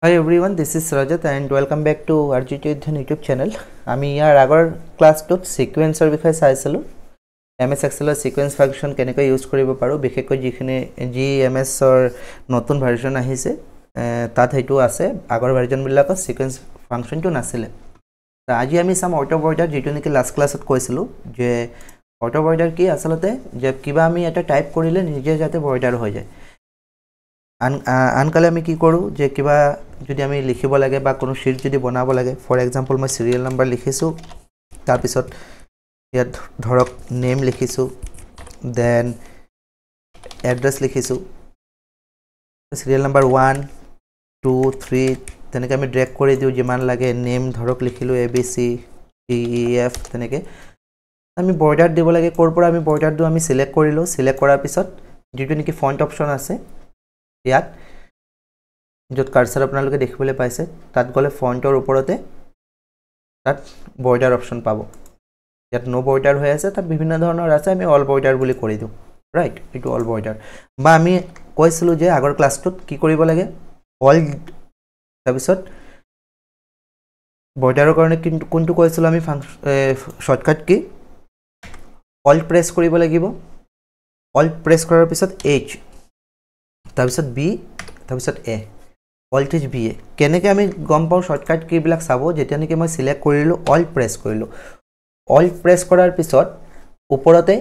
Hi everyone, this is Rajat and welcome back to RGT Adhyan YouTube channel. আমি ইয়াৰ আগৰ ক্লাছটোত সিকুৱেন্সৰ বিষয়ে চাইছিলো। MS Excel ৰ সিকুৱেন্স ফাংচন কেনেকৈ ইউজ কৰিব পাৰো, বিশেষকৈ যিখিনি MS ৰ নতুন ভাৰ্জন আহিছে তাত হেতু আছে। আগৰ ভাৰ্জন বিলাকত সিকুৱেন্স ফাংচনটো নাছিলে। আজি আমি সাম অটো বৰ্ডাৰ যেটো নেকি লাষ্ট ক্লাছত কৈছিলো যে অটো বৰ্ডাৰ কি আসলতে যে কিবা আমি এটা টাইপ কৰিলে নিজে যাতে বৰ্ডাৰ হৈ যায়। আনকালে আমি কি কৰো যে কিবা যদি আমি লিখিব লাগে বা কোনো শীট যদি বনাব লাগে, ফৰ এক্সাম্পল মই সিৰিয়েল নাম্বাৰ লিখিছো, তাৰ পিছত ইয়াত ধৰক নেম লিখিছো, দেন এড্ৰেছ লিখিছো, সিৰিয়েল নাম্বাৰ 1 2 3 তেনেকৈ আমি ড্ৰেগ কৰি দিও যিমান লাগে। নেম ধৰক লিখিলো ABC DEF তেনেকৈ আমি বৰ্ডাৰ দিব লাগে। কোৰ পৰা আমি বৰ্ডাৰ দিও, আমি সিলেক্ট কৰিলো। সিলেক্ট কৰাৰ পিছত যেটো নেকি ফন্ট অপচন আছে ইয়াত যত কাৰ্সাৰ আপোনালোকে দেখিবলৈ পাইছে, তাত গলে ফন্টৰ ওপৰতে তাত বৰ্ডাৰ অপচন পাব। ইয়াত নো বৰ্ডাৰ হৈ আছে, তাত বিভিন্ন ধৰণৰ আছে, আমি অল বৰ্ডাৰ বুলি কৰি দিও। ৰাইট, এটো অল বৰ্ডাৰ। বা আমি কৈছিলো যে আগৰ ক্লাছটোত কি কৰিব লাগে, অল তাৰ পিছত বৰ্ডাৰৰ কাৰণে কোনটো কৈছিলো আমি শৰ্টকাট কি অল্ট প্ৰেছ কৰিব লাগিব। অল্ট প্ৰেছ কৰাৰ পিছত H তাৰ পিছত B তাৰ পিছত A, alt H B A। কেনেকৈ আমি গম পাও শৰ্টকাট কি বিলাক চাবো, যেতিয়া নেকি মই সিলেক্ট কৰিলো অল্ট প্ৰেছ কৰিলো। অল্ট প্ৰেছ কৰাৰ পিছত ওপৰতে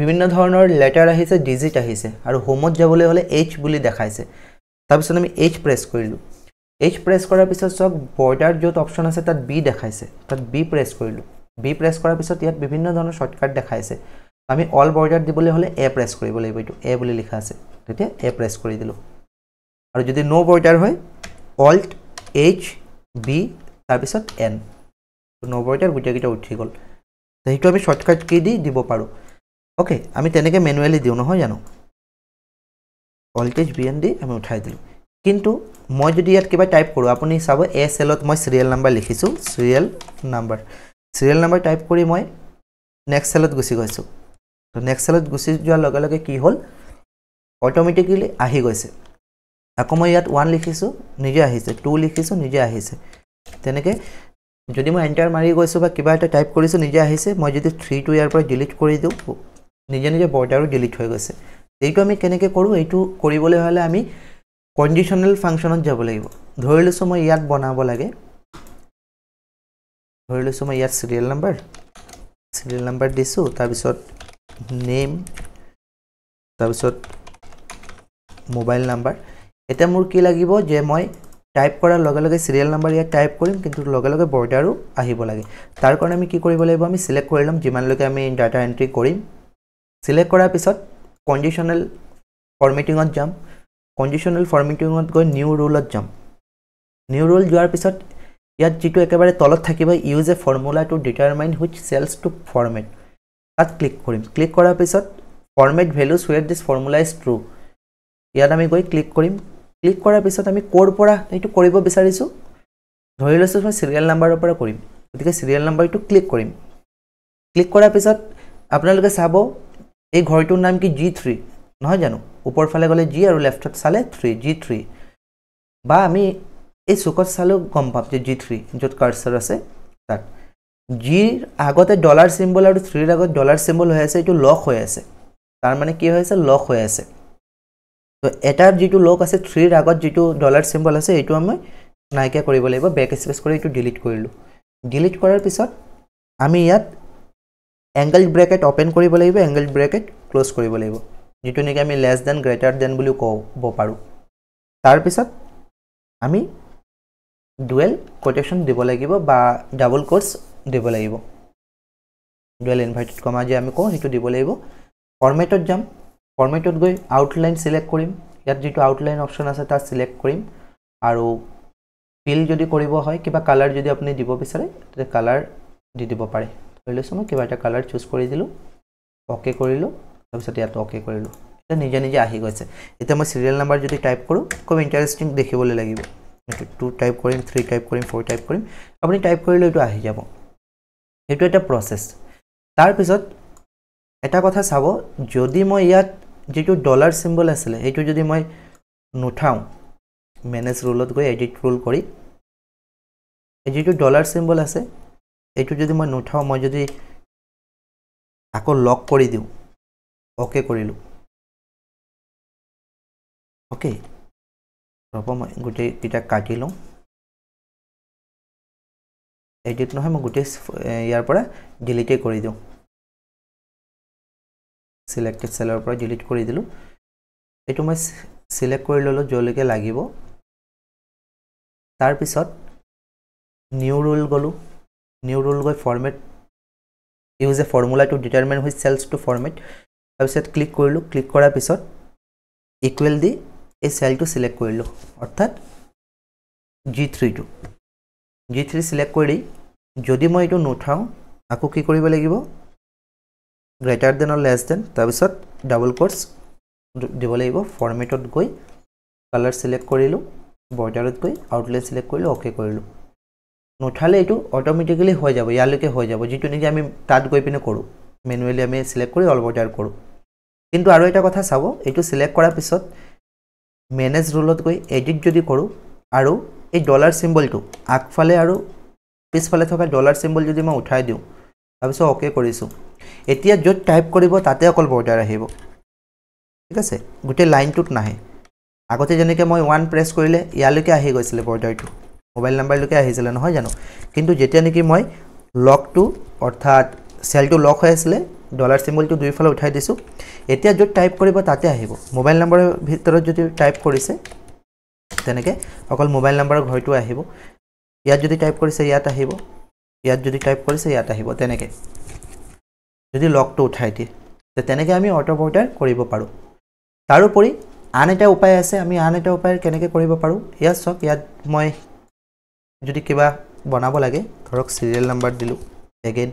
বিভিন্ন ধৰণৰ লেটাৰ আহিছে, ডিজিট আহিছে, আৰু হোমত যাবলৈ হলে H বুলি দেখাইছে। তাৰ পিছত আমি H প্ৰেছ কৰিলো। H প্ৰেছ কৰাৰ পিছত সব বৰ্ডাৰ যত অপচন আছে তাত B দেখাইছে, তাত B প্ৰেছ কৰিলো। B প্ৰেছ কৰাৰ পিছত ইয়াত বিভিন্ন ধৰণৰ শৰ্টকাট দেখাইছে। আমি অল বৰ্ডাৰ দিবলৈ হলে A প্ৰেছ কৰিব লাগিব, এটো A বুলি লিখা আছে, তেতিয়া A প্ৰেছ কৰি দিলো। আৰু যদি নো বৰ্ডাৰ হয় অল্ট H B তাৰ পিছত N, নো বৰ্ডাৰ গুটেকিটা উঠি গল। সেইটো আমি শৰ্টকাট কি দি দিব পাৰো। ওকে, আমি তেনেকৈ ম্যানুয়ালি দিও নহয় জানো, অল্ট H B N দি আমি উঠাই দিলো। কিন্তু মই যদি ইয়াত কিবা টাইপ কৰো, আপুনি চাব এ সেলত মই সিৰিয়েল নাম্বাৰ লিখিছো, সিৰিয়েল নাম্বাৰ টাইপ কৰি মই নেক্সট সেলত গুছি গৈছো। তো নেক্সট সেলত গুছি যোৱাৰ লগে লগে কি হল, অটোমেটিক্যালি আহি গৈছে। আকৌ মই ইয়াত 1 লিখিছো নিজে আহিছে, 2 লিখিছো নিজে আহিছে। তেনেকৈ যদি মই এন্টাৰ মাৰি গৈছো বা কিবা এটা টাইপ কৰিছো নিজে আহিছে। মই যদি 3 টো ইয়াৰ পৰা ডিলিট কৰি দিও, নিজে নিজে বৰ্ডাৰো ডিলিট হৈ গৈছে। এইটো আমি কেনেকৈ কৰো, এইটো কৰিবলৈ হলে আমি কন্ডিশনাল ফাংশনত যাব লাগিব। ধৰি লৈছো মই ইয়াত বনাব লাগে, ধৰি লৈছো মই ইয়াত সিৰিয়েল নাম্বাৰ দিছো, তাৰ পিছত নেম, তাৰ পিছত মোবাইল নাম্বাৰ। এটা মোৰ কি লাগিব যে মই টাইপ কৰাৰ লগে লগে সিৰিয়েল নাম্বাৰ ইয়াত টাইপ কৰিম, কিন্তু লগে লগে বৰ্ডাৰো আহিব লাগে। তাৰ কাৰণে আমি কি কৰিব লাগিব, আমি সিলেক্ট কৰি লম যিমানলৈকে আমি ডাটা এন্ট্ৰি কৰিম। সিলেক্ট কৰাৰ পিছত কন্ডিশনাল ফৰমেটিঙত যাম। কন্ডিশনাল ফৰমেটিঙত গৈ নিউ ৰুলত যাম। নিউ ৰুল যোৱাৰ পিছত ইয়াত যেটো একেবাৰে তলত থাকিব use a formula to determine which cells to format, তাত ক্লিক কৰিম। ক্লিক কৰাৰ পিছত format values where this formula is true, ইয়াত আমি গৈ ক্লিক কৰিম। ক্লিক কৰাৰ পিছত আমি কোৰ পৰা এইটো কৰিব বিচাৰিছো, ধৰি লৈছো মই সিৰিয়েল নাম্বাৰৰ পৰা কৰিম, গতিকে সিৰিয়েল নাম্বাৰটো ক্লিক কৰিম। ক্লিক কৰাৰ পিছত আপোনালোকে চাব এই ঘৰটোৰ নাম কি G3 নহয় জানো, ওপৰ ফালে গলে G আৰু লেফটত চালে 3, G3। বা আমি এই চুকত চালেও গম পাম যে G3 যত কাৰ্সাৰ আছে তাত G আগতে ডলাৰ সিম্বল আৰু 3 ৰ আগত ডলাৰ সিম্বল হৈ আছে, এইটো লক হৈ আছে। তাৰ মানে কি হৈছে, লক হৈ আছে। তো এটাৰ যেটো লক আছে 3 ৰ আগত যেটো ডলাৰ সিম্বল আছে, এইটো আমি নাইকিয়া কৰিব লাগিব। বেক স্পেস কৰি এইটো ডিলিট কৰিলো। ডিলিট কৰাৰ পিছত আমি ইয়াত এংগল ব্ৰেকেট ওপেন কৰিব লাগিব, এংগল ব্ৰেকেট ক্লোজ কৰিব লাগিব, যেটো নেকি আমি লেস দেন গ্ৰেটাৰ দেন বুলি ক'ব পাৰো। তাৰ পিছত আমি ডুৱেল কোটেশন দিব লাগিব বা ডাবল কোটস দিব লাগিব। ডুৱেল ইনভাৰ্টেড কমা যে আমি কওঁ সেইটো দিব লাগিব। ফৰমেটত যাম, ফৰমেটত গৈ আউটলাইন সিলেক্ট কৰিম। ইয়াত যেটো আউটলাইন অপচন আছে তাত সিলেক্ট কৰিম, আৰু ফিল যদি কৰিব হয় কিবা কালাৰ যদি আপুনি দিব বিচাৰে তে কালাৰ দি দিব পাৰে। ধৰি লৈছো মই কিবা এটা কালাৰ চুজ কৰি দিলো, ওকে কৰিলো, তাৰ পিছত ইয়াত ওকে কৰিলো। এটা নিজে নিজে আহি গৈছে। এতিয়া মই সিৰিয়েল নাম্বাৰ যদি টাইপ কৰো খুব ইন্টাৰেষ্টিং দেখিবলৈ লাগিব। 2 টাইপ কৰিম, 3 টাইপ কৰিম, 4 টাইপ কৰিম, আপুনি টাইপ কৰিলে এইটো আহি যাব। এইটো এটা প্ৰসেস। তাৰ পিছত এটা কথা চাব, যদি মই ইয়াত যেটো ডলাৰ সিম্বল আছিল এইটো যদি মই নুঠাও, মেনেজ ৰুলত গৈ এডিট ৰুল কৰি এই যিটো ডলাৰ চিম্বল আছে এইটো যদি মই নুঠাওঁ মই যদি আকৌ লক কৰি দিওঁ ওকে কৰিলোঁ ওকে ৰ'ব মই গোটেইকেইটা কাটি লওঁ এডিট নহয় মই গোটেই ইয়াৰ পৰা ডিলিটে কৰি দিওঁ সিলেক্টেড সেলৰ পৰা ডিলিট কৰি দিলোঁ এইটো মই সিলেক্ট কৰি ললোঁ যলৈকে লাগিব তাৰ পিছত নিউ ৰুল গলো নিউ ৰুল গৈ format use a formula to determine which cells to format তাৰ পিছত ক্লিক কৰিলোঁ ক্লিক কৰাৰ পিছত ইকুৱেল দি এই সেলটো সিলেক্ট কৰিলোঁ অৰ্থাৎ G3 টো G3 সিলেক্ট কৰি যদি মই এইটো নুঠাওঁ আকৌ কি কৰিব লাগিব গ্ৰেটাৰ দেন অৰ লেছ দেন তাৰ পিছত ডাবল কোটস দিব লাগিব ফৰমেটত গৈ কালাৰ সিলেক্ট কৰিলোঁ বৰ্ডাৰত গৈ আউটলাইন সিলেক্ট কৰিলোঁ ওকে কৰিলোঁ নুঠালে এইটো অটোমেটিক্যালি হৈ যাব ইয়ালৈকে হৈ যাব যেটো নেকি আমি তাত গৈ পিনে কৰোঁ ম্যানুয়ালি আমি সিলেক্ট কৰি অল বৰ্ডাৰ কৰোঁ কিন্তু আৰু এটা কথা চাব এইটো সিলেক্ট কৰাৰ পিছত মেনেজ ৰুলত গৈ এডিট যদি কৰোঁ আৰু এই ডলাৰ সিম্বলটো আগফালে আৰু পিছফালে থকা ডলাৰ সিম্বল যদি মই উঠাই দিওঁ তাৰপিছত ওকে কৰিছোঁ এতিয়া য'ত টাইপ কৰিব তাতে অকল বৰ্ডাৰ আহিব ঠিক আছে গোটেই লাইনটোত নাহে আগতে যেনেকৈ মই 1 প্ৰেছ কৰিলে ইয়ালৈকে আহি গৈছিলে বৰ্ডাৰটো মোবাইল নাম্বাৰলৈকে আহিছিলে নহয় জানো কিন্তু যেতিয়া নেকি মই লকটো অৰ্থাৎ সেলটো লক হৈ আছিলে ডলাৰ সিম্বলটো দুইফালে উঠাই দিছোঁ এতিয়া য'ত টাইপ কৰিব তাতে আহিব মোবাইল নাম্বাৰৰ ভিতৰত যদি টাইপ কৰিছে তেনেকৈ অকল মোবাইল নাম্বাৰৰ ঘৰটো আহিব ইয়াত যদি টাইপ কৰিছে ইয়াত আহিব ইয়াত যদি টাইপ কৰিছে ইয়াত আহিব তেনেকৈ যদি লকটো উঠাই দিয়ে তেনেকৈ আমি অটো বৰ্ডাৰ কৰিব পাৰোঁ তাৰোপৰি আন এটা উপায় আছে আমি আন এটা উপায় কেনেকৈ কৰিব পাৰোঁ ইয়াত সব ইয়াত মই যদি কিবা বনাব লাগে ধৰক সিৰিয়েল নাম্বাৰ দিলোঁ এগেইন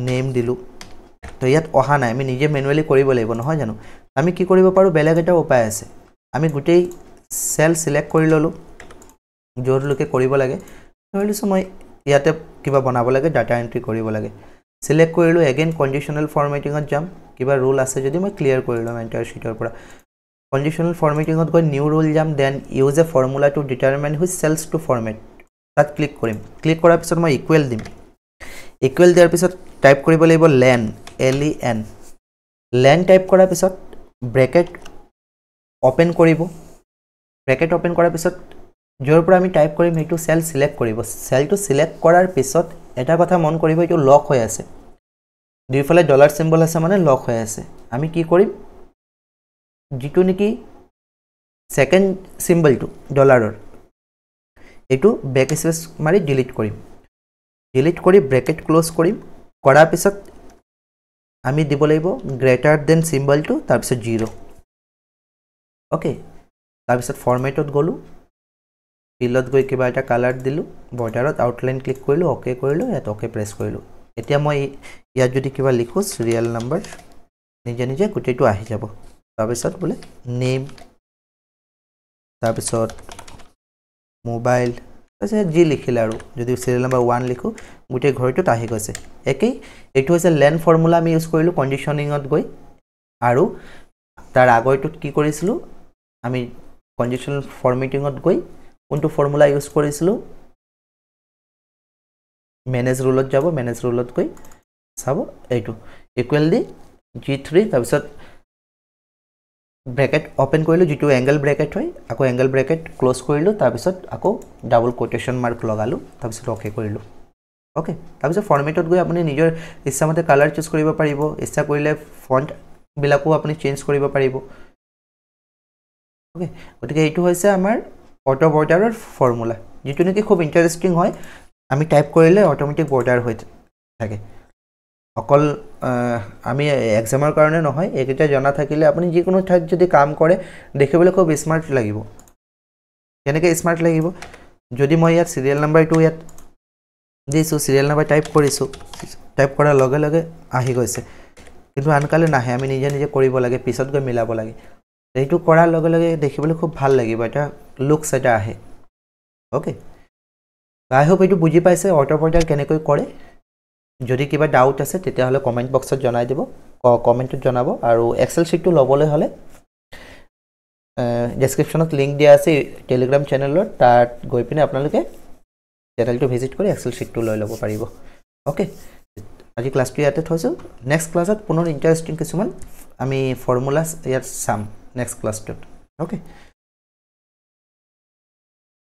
নেম দিলোঁ তো ইয়াত অহা নাই আমি নিজে ম্যানুয়ালি কৰিব লাগিব নহয় জানো আমি কি কৰিব পাৰোঁ বেলেগ এটা উপায় আছে আমি গোটেই সেল সিলেক্ট কৰি ললোঁ য'লৈকে কৰিব লাগে ধৰি লৈছোঁ মই ইয়াতে কিবা বনাব লাগে ডাটা এন্ট্ৰি কৰিব লাগে সিলেক্ট কৰিলোঁ এগেইন কন্ডিশনাল ফৰমেটিঙত যাম কিবা ৰুল আছে যদি মই ক্লিয়াৰ কৰি লম এন্টায়াৰ শিটৰ পৰা কন্ডিশনাল ফৰমেটিঙত গৈ নিউ ৰুল যাম then use a formula to determine which cells to format তাত ক্লিক কৰিম ক্লিক কৰাৰ পিছত মই ইকুৱেল দিম ইকুৱেল দিয়াৰ পিছত টাইপ কৰিব লাগিব লেন LEN লেন টাইপ কৰাৰ পিছত ব্ৰেকেট ওপেন কৰিব ব্ৰেকেট ওপেন কৰাৰ পিছত য'ৰ পৰা আমি টাইপ কৰিম সেইটো সেল সিলেক্ট কৰিব সেলটো সিলেক্ট কৰাৰ পিছত এটা কথা মন কৰিব এইটো লক হৈ আছে দুইফালে ডলাৰ সিম্বল আছে মানে লক হৈ আছে আমি কি কৰিম যেটো নেকি সেকেন্ড সিম্বলটো ডলাৰৰ এইটো বেক স্পেচ মাৰি ডিলিট কৰিম ডিলিট কৰি ব্ৰেকেট ক্লোজ কৰিম কৰাৰ পিছত আমি দিব লাগিব গ্ৰেটাৰ দেন সিম্বলটো তাৰ পিছত 0 ওকে তাৰ পিছত ফৰমেটত গলো ফিলত গৈ কিবা এটা কালাৰ দিলোঁ বৰ্ডাৰত আউটলাইন ক্লিক কৰিলোঁ ওকে কৰিলোঁ ইয়াত ওকে প্ৰেছ কৰিলোঁ এতিয়া মই ইয়াত যদি কিবা লিখোঁ সিৰিয়েল নাম্বাৰ নিজে নিজে গোটেইটো আহি যাব তাৰপিছত বোলে নেম তাৰপিছত মোবাইল তাৰপিছত যি লিখিলে আৰু যদি সিৰিয়েল নাম্বাৰ 1 লিখোঁ গোটেই ঘৰটোত আহি গৈছে একেই এইটো হৈছে লেন ফৰ্মুলা আমি ইউজ কৰিলোঁ কন্ডিশনিঙত গৈ আৰু তাৰ আগৰটোত কি কৰিছিলোঁ আমি কন্ডিশনাল ফৰমেটিঙত গৈ কোনটো ফৰ্মুলা ইউজ কৰিছিলোঁ মেনেজ ৰুলত যাব মেনেজ ৰুলত গৈ চাব এইটো ইকুৱেল দি G3 তাৰপিছত ব্ৰেকেট ওপেন কৰিলোঁ যেটো এংগল ব্ৰেকেট হয় আকৌ এংগল ব্ৰেকেট ক্লোজ কৰিলোঁ তাৰপিছত আকৌ ডাবল কোটেশন মাৰ্ক লগালোঁ তাৰপিছত ওকে কৰিলোঁ ওকে তাৰপিছত ফৰমেটত গৈ আপুনি নিজৰ ইচ্ছামতে কালাৰ চুজ কৰিব পাৰিব ইচ্ছা কৰিলে ফন্ট বিলাকো আপুনি চেঞ্জ কৰিব পাৰিব ওকে গতিকে এইটো হৈছে আমাৰ অটো বৰ্ডাৰৰ ফৰ্মুলা যেটো নেকি খুব ইন্টাৰেষ্টিং হয় আমি টাইপ কৰিলে অটোমেটিক বৰ্ডাৰ হৈ থাকে অকল আমি এক্সামৰ কাৰণে নহয় এইকেইটা জনা থাকিলে আপুনি যিকোনো ঠাইত যদি কাম কৰে দেখিবলৈ খুব স্মাৰ্ট লাগিব কেনেকৈ স্মাৰ্ট লাগিব যদি মই ইয়াত সিৰিয়েল নাম্বাৰটো ইয়াত দিছোঁ সিৰিয়েল নাম্বাৰ টাইপ কৰিছোঁ টাইপ কৰাৰ লগে লগে আহি গৈছে কিন্তু আনকালে নাহে আমি নিজে নিজে কৰিব লাগে পিছত গৈ মিলাব লাগে এইটো কৰাৰ লগে লগে দেখিবলৈ খুব ভাল লাগিব এটা লুকছ এটা আহে ওকে আই হোপ এইটো বুজি পাইছে অটো বৰ্ডাৰ কেনেকৈ কৰে যদি কিবা ডাউট আছে তেতিয়াহ'লে কমেন্ট বক্সত জনাই দিব কমেন্টত জনাব আৰু এক্সেল শিটটো ল'বলৈ হ'লে ডেছক্ৰিপশ্যনত লিংক দিয়া আছে টেলিগ্ৰাম চেনেলৰ তাত গৈ পিনে আপোনালোকে চেনেলটো ভিজিট কৰি এক্সেল শ্বীটটো লৈ ল'ব পাৰিব ওকে আজি ক্লাছটো ইয়াতে থৈছোঁ নেক্সট ক্লাছত পুনৰ ইণ্টাৰেষ্টিং কিছুমান আমি ফৰ্মুলাছ ইয়াত চাম নেক্সট ক্লাছটোত ওকে